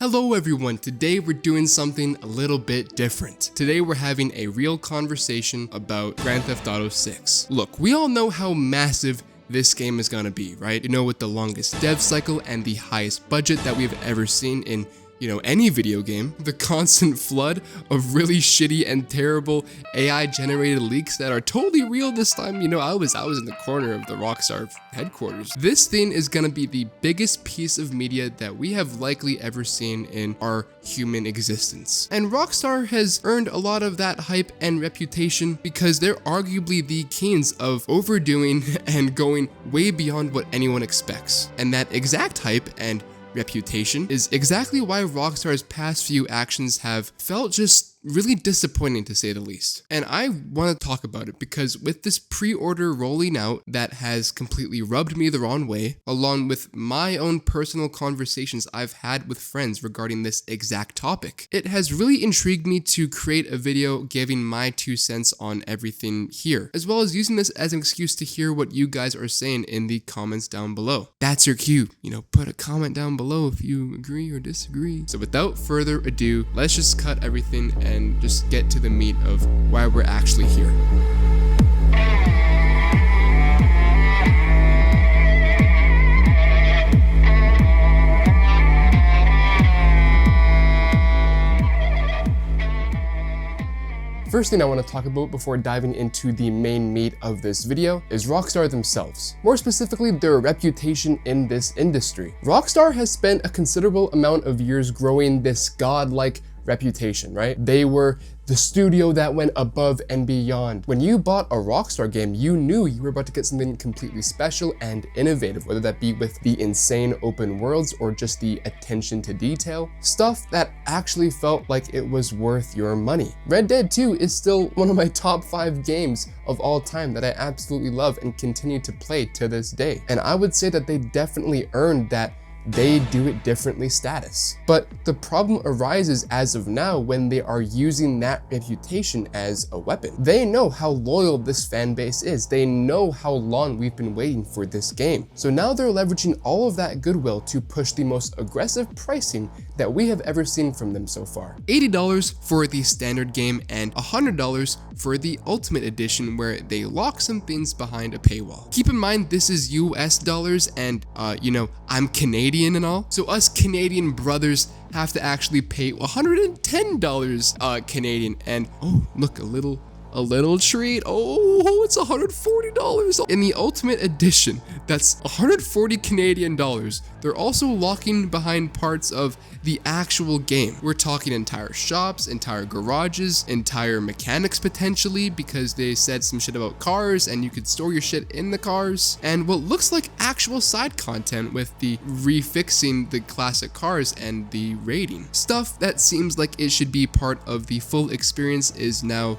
Hello everyone, today we're doing something a little bit different. Today we're having a real conversation about Grand Theft Auto 6. Look, we all know how massive this game is gonna be, right? You know, with the longest dev cycle and the highest budget that we've ever seen in any video game, the constant flood of really shitty and terrible AI generated leaks that are totally real this time. I was in the corner of the Rockstar headquarters. This thing is gonna be the biggest piece of media that we have likely ever seen in our human existence. And Rockstar has earned a lot of that hype and reputation because they're arguably the kings of overdoing and going way beyond what anyone expects. And that exact hype and reputation is exactly why Rockstar's past few actions have felt just really disappointing, to say the least. And I want to talk about it because with this pre-order rolling out that has completely rubbed me the wrong way, along with my own personal conversations I've had with friends regarding this exact topic, it has really intrigued me to create a video giving my 2 cents on everything here, as well as using this as an excuse to hear what you guys are saying in the comments down below. That's your cue, put a comment down below if you agree or disagree. So without further ado, let's just cut everything and just get to the meat of why we're actually here. First thing I want to talk about before diving into the main meat of this video is Rockstar themselves. More specifically, their reputation in this industry. Rockstar has spent a considerable amount of years growing this godlike reputation, right? They were the studio that went above and beyond. When you bought a Rockstar game, you knew you were about to get something completely special and innovative, whether that be with the insane open worlds or just the attention to detail, stuff that actually felt like it was worth your money. Red Dead 2 is still one of my top 5 games of all time that I absolutely love and continue to play to this day. And I would say that they definitely earned that they do it differently status. But the problem arises as of now when they are using that reputation as a weapon. They know how loyal this fan base is. They know how long we've been waiting for this game. So now they're leveraging all of that goodwill to push the most aggressive pricing that we have ever seen from them so far. $80 for the standard game and $100 for the Ultimate Edition, where they lock some things behind a paywall. Keep in mind, this is US dollars and I'm Canadian and all, so us Canadian brothers have to actually pay $110 Canadian, and oh look, a little treat. Oh, it's $140 in the Ultimate Edition. That's 140 Canadian dollars. They're also locking behind parts of the actual game. We're talking entire shops, entire garages, entire mechanics potentially, because they said some shit about cars and you could store your shit in the cars, and what looks like actual side content with the refixing the classic cars and the rating. Stuff that seems like it should be part of the full experience is now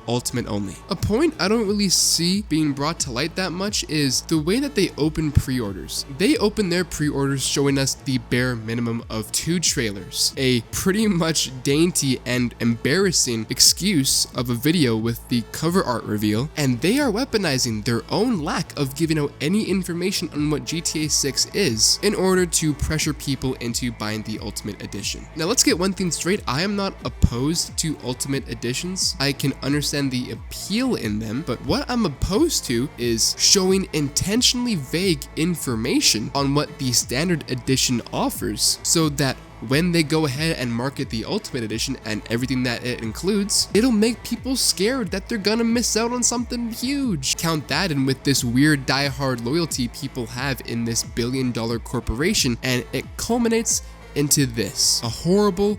Ultimate only. A point I don't really see being brought to light that much is the way that they open pre-orders. They open their pre-orders showing us the bare minimum of 2 trailers, a pretty much dainty and embarrassing excuse of a video with the cover art reveal, and they are weaponizing their own lack of giving out any information on what GTA 6 is in order to pressure people into buying the Ultimate Edition. Now let's get one thing straight, I am not opposed to Ultimate Editions. I can understand the appeal in them, but what I'm opposed to is showing intentionally vague information on what the standard edition offers, so that when they go ahead and market the Ultimate Edition and everything that it includes, it'll make people scared that they're gonna miss out on something huge. Count that in with this weird die-hard loyalty people have in this billion-dollar corporation, and it culminates into this, a horrible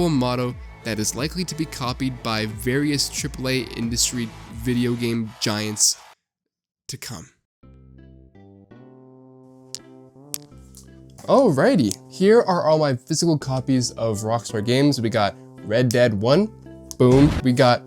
motto that is likely to be copied by various AAA industry video game giants to come. Alrighty, here are all my physical copies of Rockstar games. We got Red Dead 1, boom. We got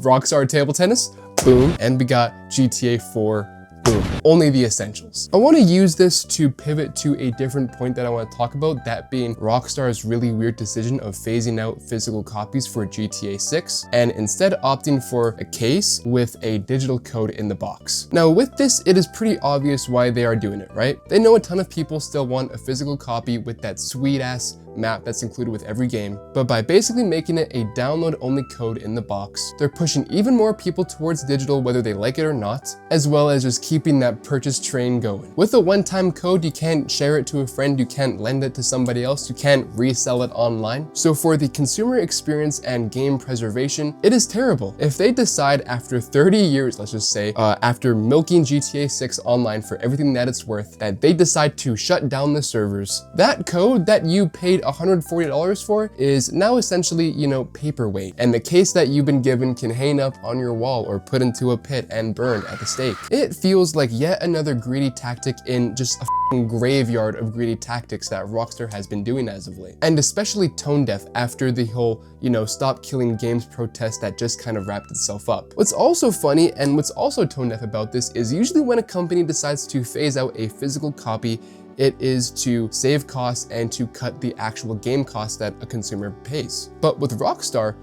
Rockstar Table Tennis, boom. And we got GTA 4, boom. Only the essentials. I want to use this to pivot to a different point that I want to talk about, that being Rockstar's really weird decision of phasing out physical copies for GTA 6 and instead opting for a case with a digital code in the box. Now with this, it is pretty obvious why they are doing it, right? They know a ton of people still want a physical copy with that sweet ass map that's included with every game, but by basically making it a download-only code in the box, they're pushing even more people towards digital whether they like it or not, as well as just keeping that purchase train going. With a one-time code, you can't share it to a friend, you can't lend it to somebody else, you can't resell it online. So for the consumer experience and game preservation, it is terrible. If they decide after 30 years, let's just say, after milking GTA 6 online for everything that it's worth, that they decide to shut down the servers, that code that you paid $140 for is now essentially, you know, paperweight. And the case that you've been given can hang up on your wall or put into a pit and burned at the stake. It feels like yet another greedy tactic in just a graveyard of greedy tactics that Rockstar has been doing as of late. And especially tone deaf after the whole, you know, stop killing games protest that just kind of wrapped itself up. What's also funny and what's also tone deaf about this is usually when a company decides to phase out a physical copy, it is to save costs and to cut the actual game cost that a consumer pays. But with Rockstar,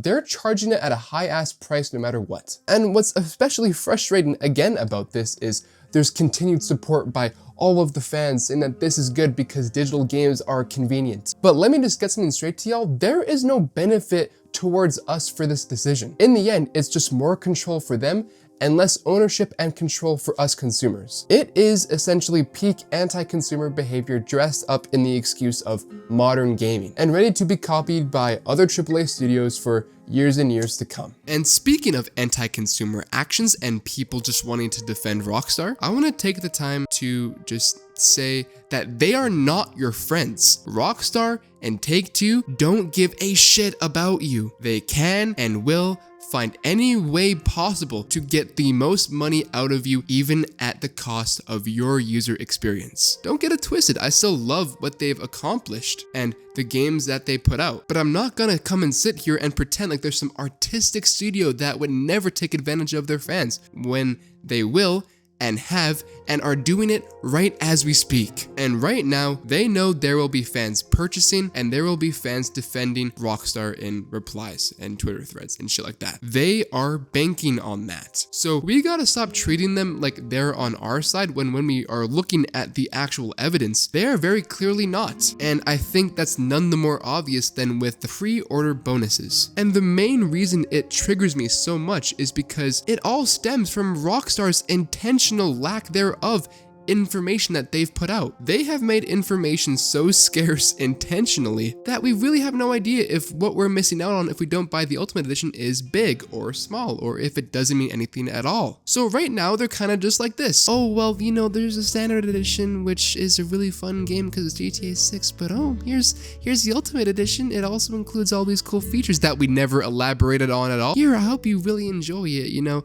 they're charging it at a high-ass price no matter what. And what's especially frustrating again about this is there's continued support by all of the fans saying that this is good because digital games are convenient. But let me just get something straight to y'all. There is no benefit towards us for this decision. In the end, it's just more control for them and less ownership and control for us consumers. It is essentially peak anti-consumer behavior dressed up in the excuse of modern gaming and ready to be copied by other AAA studios for years and years to come. And speaking of anti-consumer actions and people just wanting to defend Rockstar, I want to take the time to just say that they are not your friends. Rockstar and Take-Two don't give a shit about you. They can and will find any way possible to get the most money out of you, even at the cost of your user experience. Don't get it twisted, I still love what they've accomplished and the games that they put out, but I'm not gonna come and sit here and pretend like there's some artistic studio that would never take advantage of their fans when they will and have and are doing it right as we speak. And right now, they know there will be fans purchasing and there will be fans defending Rockstar in replies and Twitter threads and shit like that. They are banking on that. So we gotta stop treating them like they're on our side when we are looking at the actual evidence, they are very clearly not. And I think that's none the more obvious than with the pre-order bonuses. And the main reason it triggers me so much is because it all stems from Rockstar's intentional lack thereof information that they've put out. They have made information so scarce intentionally that we really have no idea if what we're missing out on if we don't buy the Ultimate Edition is big or small, or if it doesn't mean anything at all. So right now they're kind of just like this. Oh, well, you know, there's a Standard Edition, which is a really fun game because it's GTA 6, but oh, here's the Ultimate Edition. It also includes all these cool features that we never elaborated on at all. Here, I hope you really enjoy it, you know,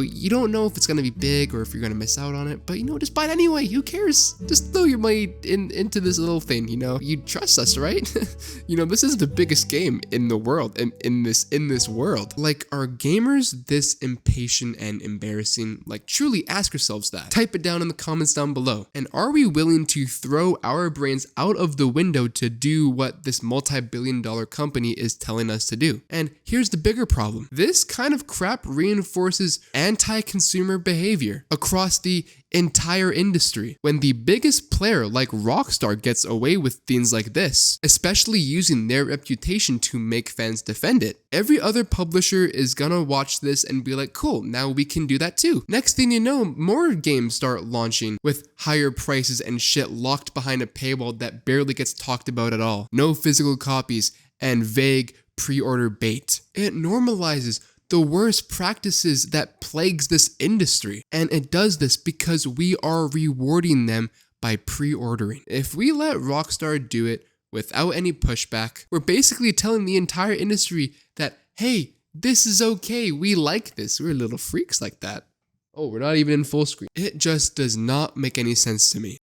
you don't know if it's gonna be big or if you're gonna miss out on it, but you know, just buy it anyway. Who cares? Just throw your money into this little thing. You know, you trust us, right? You know, this is the biggest game in the world, in this world. Like, are gamers this impatient and embarrassing? Like, truly ask yourselves that. Type it down in the comments down below. And are we willing to throw our brains out of the window to do what this multi-billion-dollar company is telling us to do? And here's the bigger problem. This kind of crap reinforces anti-consumer behavior across the entire industry. When the biggest player like Rockstar gets away with things like this, especially using their reputation to make fans defend it, every other publisher is gonna watch this and be like, cool, now we can do that too. Next thing you know, more games start launching with higher prices and shit locked behind a paywall that barely gets talked about at all. No physical copies and vague pre-order bait. It normalizes the worst practices that plagues this industry. And it does this because we are rewarding them by pre-ordering. If we let Rockstar do it without any pushback, we're basically telling the entire industry that, hey, this is okay, we like this, we're little freaks like that. Oh, we're not even in full screen. It just does not make any sense to me.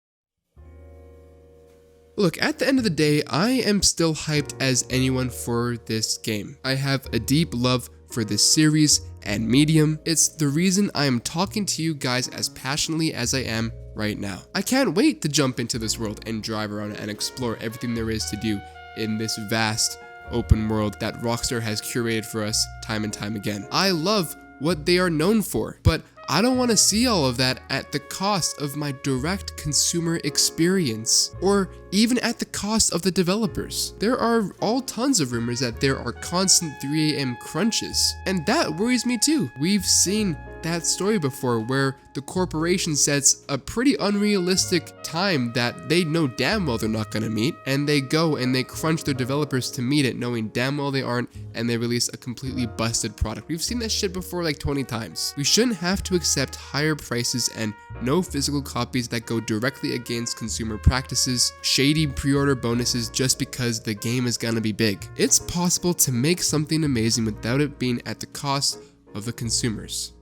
Look, at the end of the day, I am still hyped as anyone for this game. I have a deep love for this series and medium. It's the reason I am talking to you guys as passionately as I am right now. I can't wait to jump into this world and drive around and explore everything there is to do in this vast open world that Rockstar has curated for us time and time again. I love what they are known for, but I don't want to see all of that at the cost of my direct consumer experience, or even at the cost of the developers. There are all tons of rumors that there are constant 3 a.m. crunches, and that worries me too. We've seen that story before where the corporation sets a pretty unrealistic time that they know damn well they're not going to meet, and they go and they crunch their developers to meet it knowing damn well they aren't, and they release a completely busted product. We've seen that shit before like 20 times. We shouldn't have to accept higher prices and no physical copies that go directly against consumer practices, shady pre-order bonuses just because the game is gonna be big. It's possible to make something amazing without it being at the cost of the consumers.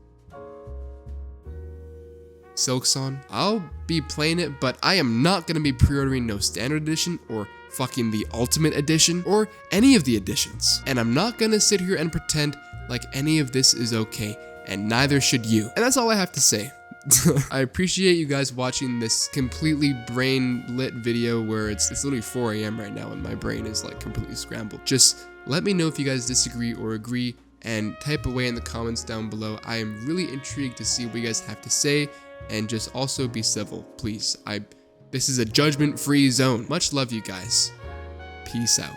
Silksong, I'll be playing it, but I am not going to be pre-ordering no standard edition or fucking the ultimate edition or any of the editions. And I'm not going to sit here and pretend like any of this is okay, and neither should you. And that's all I have to say. I appreciate you guys watching this completely brain lit video where it's literally 4 a.m. right now and my brain is like completely scrambled. Just let me know if you guys disagree or agree and type away in the comments down below. I am really intrigued to see what you guys have to say. And just also be civil, please. This is a judgment-free zone. Much love, you guys. Peace out.